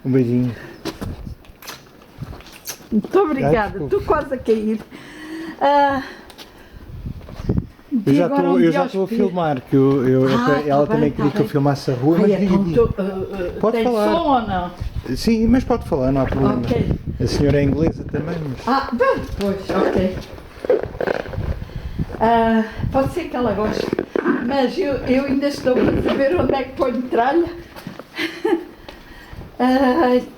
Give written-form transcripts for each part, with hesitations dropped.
Um beijinho. Muito obrigada, estou quase a cair. Eu já estou a filmar, que ela também queria que eu filmasse a rua, mas pode tem falar. som ou não? Sim, mas pode falar, não há problema. Ok. A senhora é inglesa também, mas... Bem, pois, ok. Pode ser que ela goste, mas eu ainda estou a saber onde é que ponho tralha.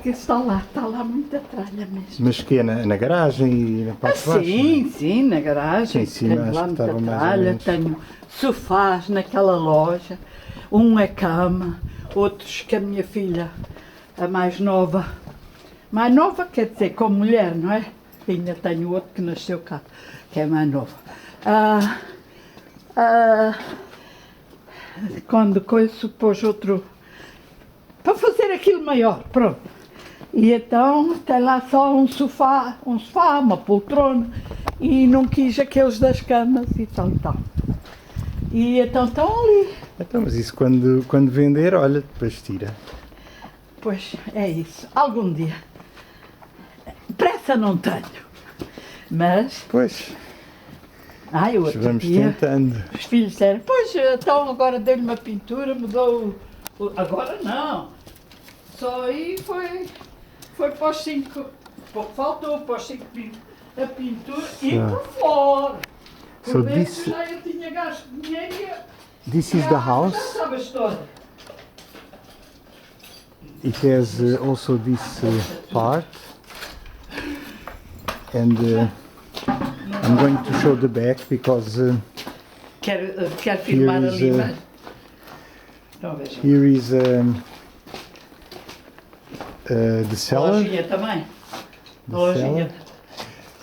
Que está lá muita tralha mesmo. Mas que é na garagem e na parte de baixo? Sim, na garagem. Sim, Tenho lá muita tralha, tenho sofás naquela loja, a cama, outros que a minha filha, a mais nova quer dizer, como mulher, não é? Ainda tenho outro que nasceu cá, que é mais novo. Quando coisa pôs outro, para fazer aquilo maior, pronto. E então tem lá só um sofá, uma poltrona, e não quis aqueles das camas e tal. E então estão ali. Então, mas isso quando vender, olha, depois tira. Pois, é isso. Algum dia. Pressa não tenho. Mas... Pois. O outro vamos dia, tentando. os filhos disseram, pois, então agora dei-lhe uma pintura, mudou agora não. Só aí foi para os 5, pouco faltou para os 5 a pintura e por fora. So Já eu tinha gasto dinheiro e this is the house. já sabe a história. It has also this part, and I'm going to show the back because Quer filmar ali, mas... Então, veja. Here is the cellar. A lojinha também. A lojinha.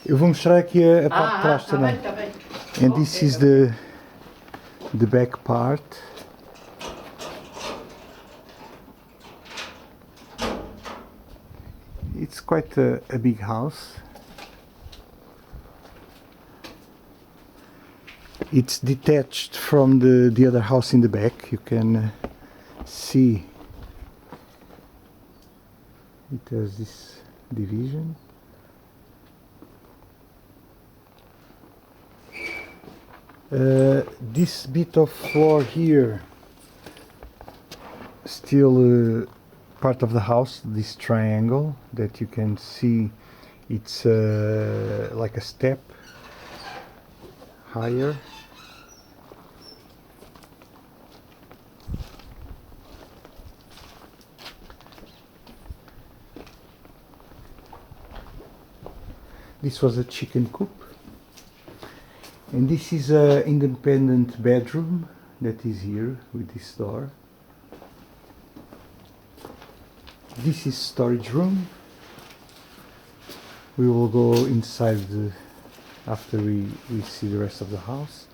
Eu vou mostrar aqui a parte de trás também. Tá bem. And this is the back part. It's quite a big house. It's detached from the other house in the back. You can see it has this division. This bit of floor here still part of the house, this triangle that you can see, it's like a step higher. This was a chicken coop, and this is an independent bedroom that is here with this door. This is storage room. We will go inside after we see the rest of the house.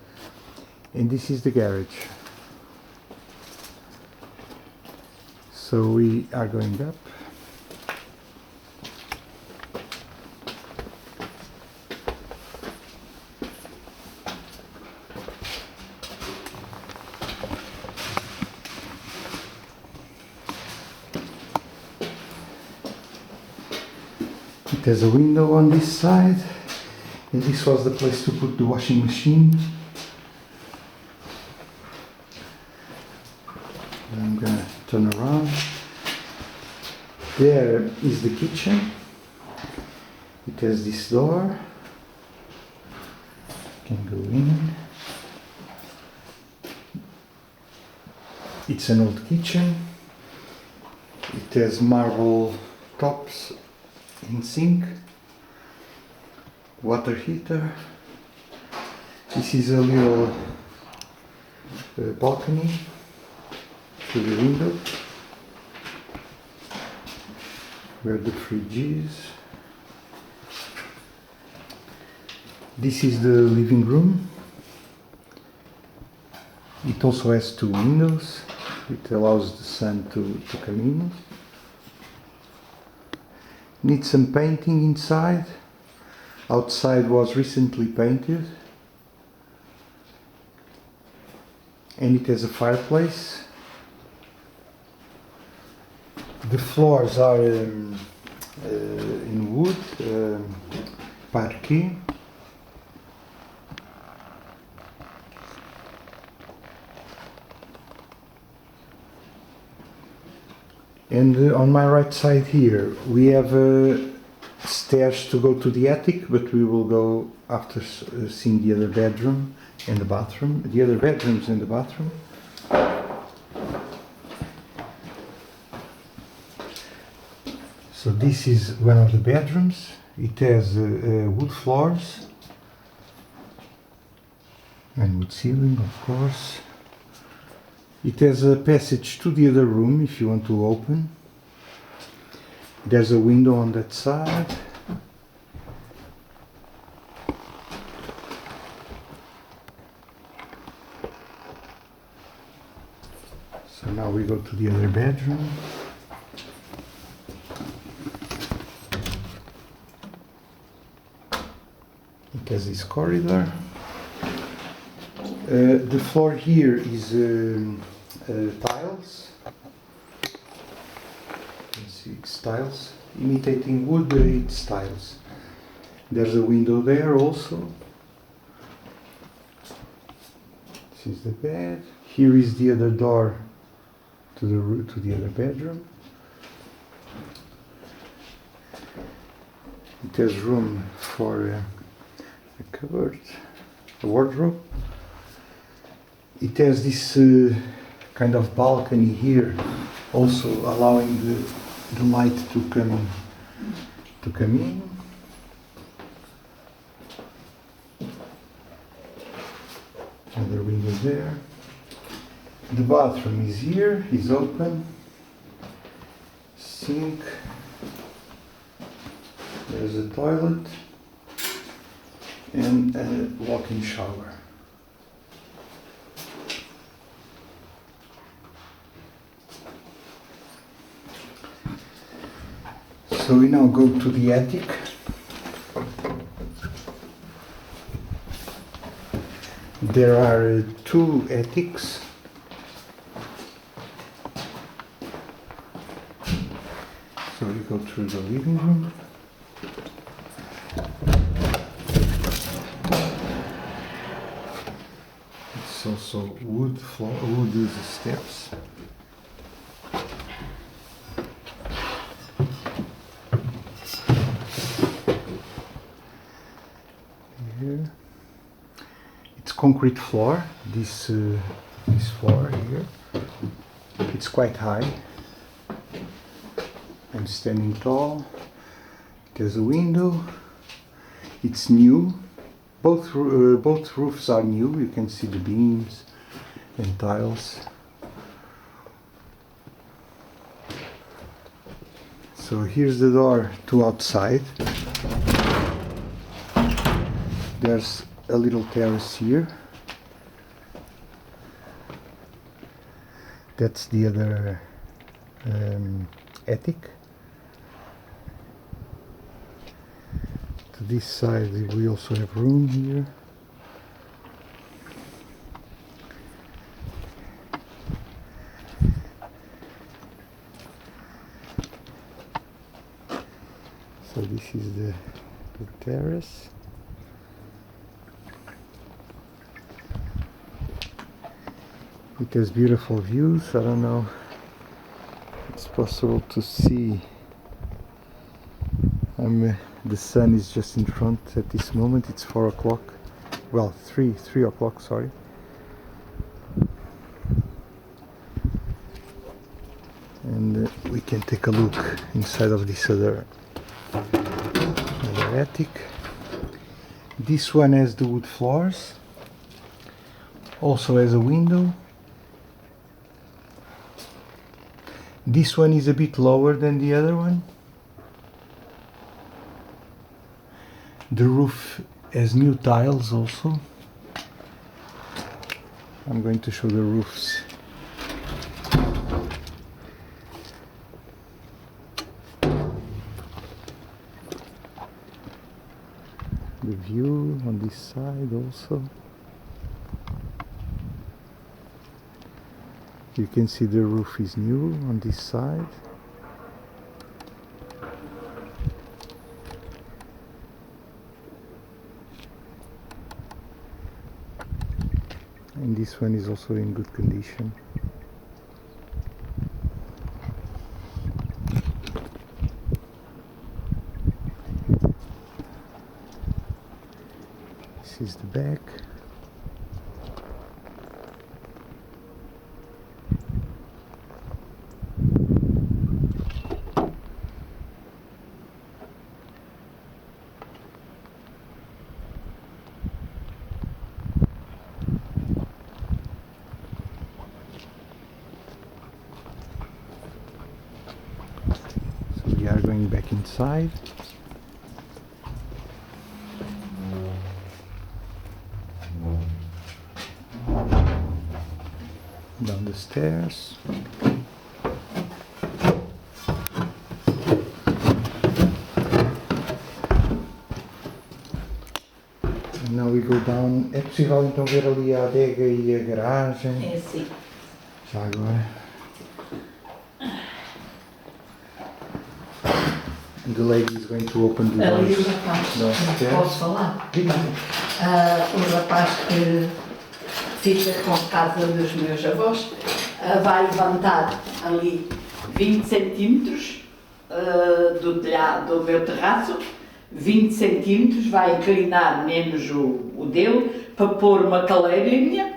And this is the garage. So we are going up. There's a window on this side, and this was the place to put the washing machine. I'm gonna turn around. There is the kitchen. It has this door. You can go in. It's an old kitchen. It has marble tops in sink, water heater. This is a little balcony to the window where the fridge is. This is the living room. It also has two windows. It allows the sun to come in. Needs some painting inside. Outside was recently painted. And it has a fireplace. The floors are in wood, parquet. And on my right side here, we have stairs to go to the attic, but we will go after seeing the other bedroom and the bathroom, the other bedrooms and the bathroom. So this is one of the bedrooms. It has wood floors and wood ceiling, of course. It has a passage to the other room if you want to open. There's a window on that side. So now we go to the other bedroom. It has this corridor. The floor here is tiles. You can see it's tiles. Imitating wood, it's tiles. There's a window there also. This is the bed. Here is the other door to the other bedroom. It has room for a cupboard, a wardrobe. It has this kind of balcony here, also allowing the light to come in. Another window there. The bathroom is here, is open. Sink. There's a toilet and a walk-in shower. So we now go to the attic. There are two attics. So we go through the living room. It's also wood floor, wood steps. Here. It's concrete floor. This floor here. It's quite high. I'm standing tall. There's a window. It's new. Both roofs are new. You can see the beams and tiles. So here's the door to outside. There's a little terrace here. That's the other attic. To this side we also have room here. So this is the terrace. It has beautiful views. I don't know if it's possible to see. The sun is just in front at this moment. It's 4 o'clock. Well, 3 o'clock, sorry. And we can take a look inside of this other attic. This one has the wood floors. Also has a window. This one is a bit lower than the other one. The roof has new tiles also. I'm going to show the roofs. The view on this side also. You can see the roof is new on this side. and this one is also in good condition. This is the back. We are going back inside. Down the stairs. And now we go down. É possível então ver ali a adega e a garagem? É assim. Já agora. The lady is going to open the Ali o doors rapaz, downstairs. posso falar? Diga. O rapaz que fica com a casa dos meus avós vai levantar ali 20 centímetros do telhado do meu terraço, 20 centímetros, vai inclinar menos o dele para pôr uma caleirinha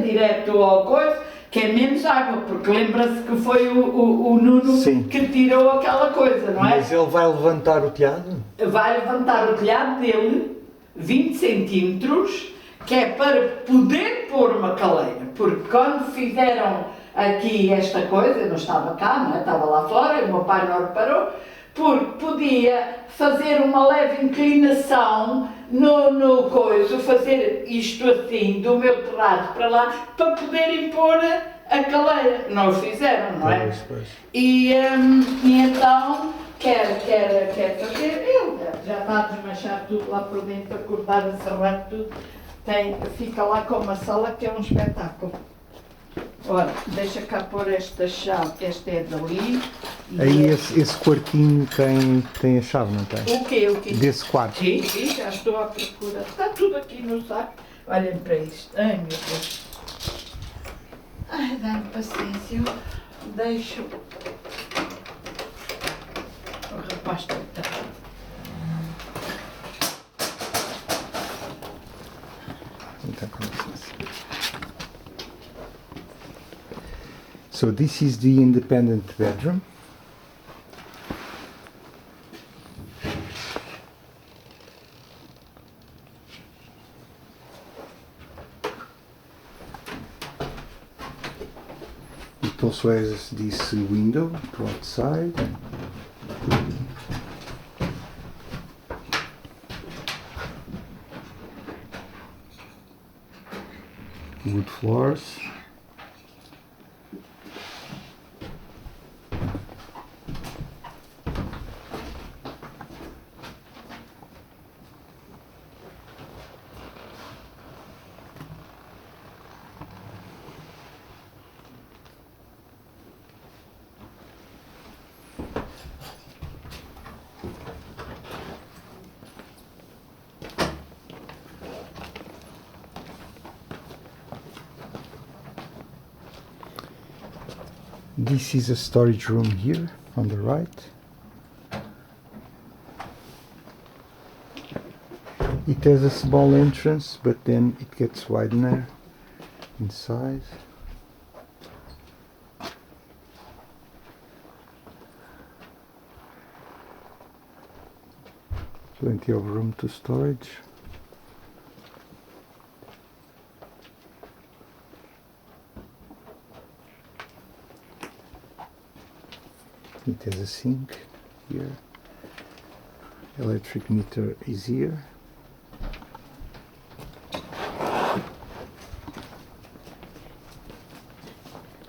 direto ao coisa, que é menos água, porque lembra-se que foi o Nuno Sim. que tirou aquela coisa, não é? Mas ele vai levantar o telhado? Vai levantar o telhado dele 20 centímetros, que é para poder pôr uma caleira, porque quando fizeram aqui esta coisa, eu não estava cá, não é? Estava lá fora, o meu pai não reparou, porque podia fazer uma leve inclinação no coiso, fazer isto assim, do meu terraço para lá, para poderem pôr a caleira. Não o fizeram, não é? Pois. E então quer fazer, ele já está a desmanchar tudo lá por dentro, a cortar, a serrar tudo, fica lá com uma sala que é um espetáculo. Ora, deixa cá pôr esta chave, esta é dali. Aí esse quartinho tem a chave, não tem? O quê? Desse quarto? Sim, já estou à procura. Está tudo aqui no saco. Olhem para isto. Ai, meu Deus. Ai, dá-me paciência. Eu deixo o rapaz tentar. Então, com licença. So this is the independent bedroom. It also has this window to outside. Wood floors. This is a storage room here on the right. It has a small entrance, but then it gets wider in size. Plenty of room to storage. It has a sink here. Electric meter is here.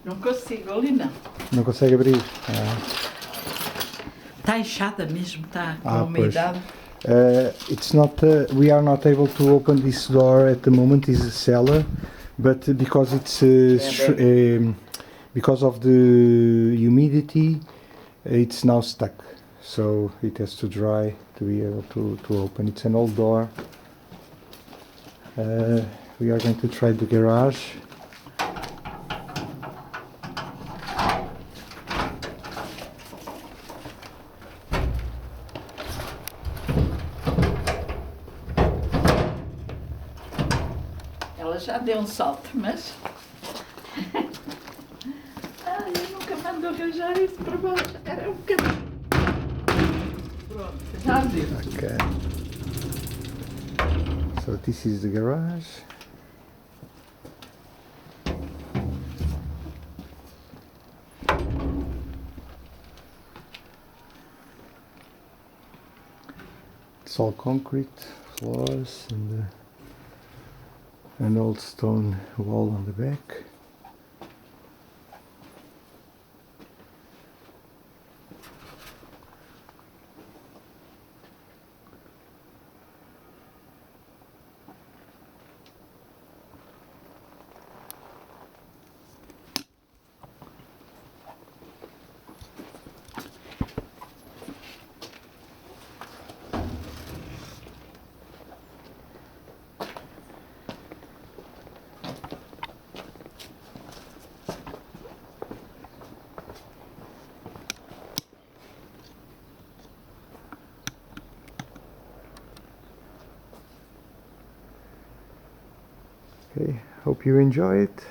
Não consigo, ali não. Não consegue abrir? Está inchada mesmo, está com Pois. umidade. It's not. We are not able to open this door at the moment. It's a cellar, but because it's because of the humidity, it's now stuck. So it has to dry to be able to open. It's an old door. we are going to try the garage. Ela já deu um salto, mas... Ai, eu nunca mando arranjar isso para baixo. Era um bocadinho. Pronto, já deu. Okay. So this is the garage. It's all concrete floors and an old stone wall on the back. Okay, hope you enjoy it.